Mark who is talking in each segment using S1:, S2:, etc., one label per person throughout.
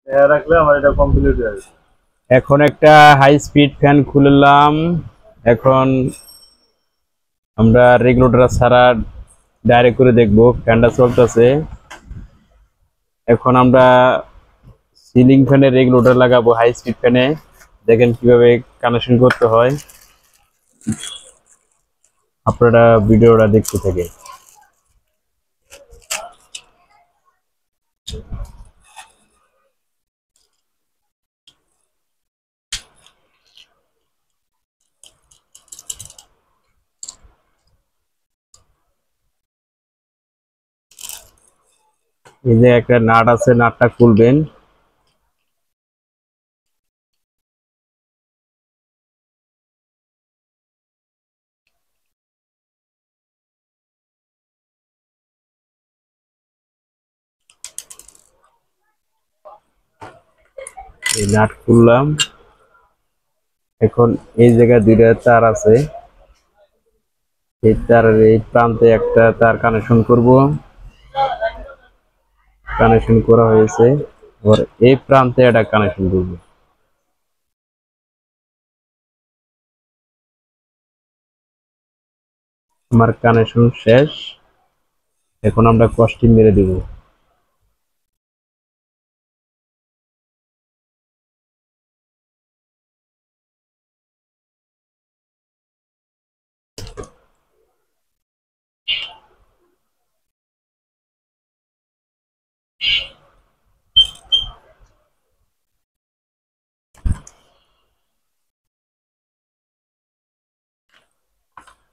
S1: রাখলে আমার এটা কমপ্লিট হয়ে যাবে।
S2: এখন একটা হাই স্পিড ফ্যান খুললাম। এখন আমরা রেগুলেটর ছাড়া ডাইরেক্ট করে দেখব ফ্যানটা চলতেছে। এখন আমরা সিলিং ফ্যানে রেগুলেটর লাগাবো হাই স্পিড ফ্যানে। দেখেন কিভাবে কানেকশন করতে হয়, আপনারা ভিডিওটা দেখতে থাকে। এই যে একটা নাট আছে, নাটটা খুলবেন। এই নাট খুললাম। এখন এই জায়গায় দুইটা তার আছে, এই তারের এই প্রান্তে একটা তার কানেকশন করব। কানেকশন করা হয়েছে, এবার এই প্রান্তে একটা কানেকশন করব। আমার কানেকশন শেষ। এখন আমরা কস্টিং মেরে দিব।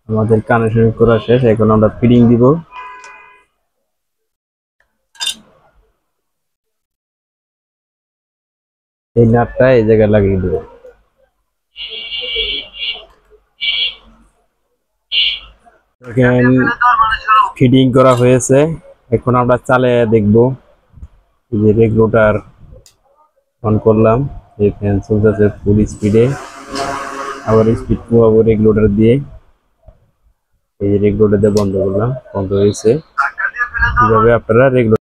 S2: আমাদের কানেকশন করা শেষ, এখন আমরা ফিটিং দিব। এই নাটটা এই জায়গায় লাগিয়ে দিব। দেখেন ফিটিং করা হয়েছে। এখন আমরা চালিয়ে দেখব। এই যে রেগুলেটর অন করলাম, এই ফ্যান চলতেছে ফুল স্পিডে। আবার স্পিড কমাবো রেগুলেটর দিয়ে। এই যে রেগুলেটর দিয়ে বন্ধ করলাম, বন্ধ হয়েছে। কিভাবে আপনারা রেগুলেটর